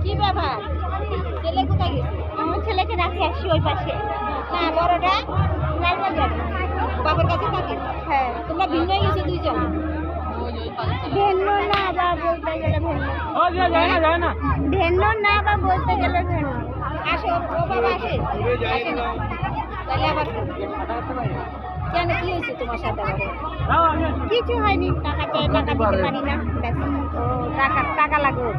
কি ব্যাপার ছেলে কোথায় গেছে? আমার ছেলেকে রাখি আসছি ওই পাশে। না বড়টা লালবাজার বাবার কাছে থাকে। হ্যাঁ তোমরা ভিন্ন হয়ে গেছো দুইজন? ভিন্ন না বা বলতে গেলে ভিন্ন। ও যায় না ভিন্ন না বা বলতে গেলে ভিন্ন। আসো ও বাবা আসে আসে না তাহলে আবার কেন কি হয়েছে তোমার সাথে? কিছু হয়নি, টাকা চাই টাকা দিতে পারি না, ব্যাস। ও টাকা লাগবে।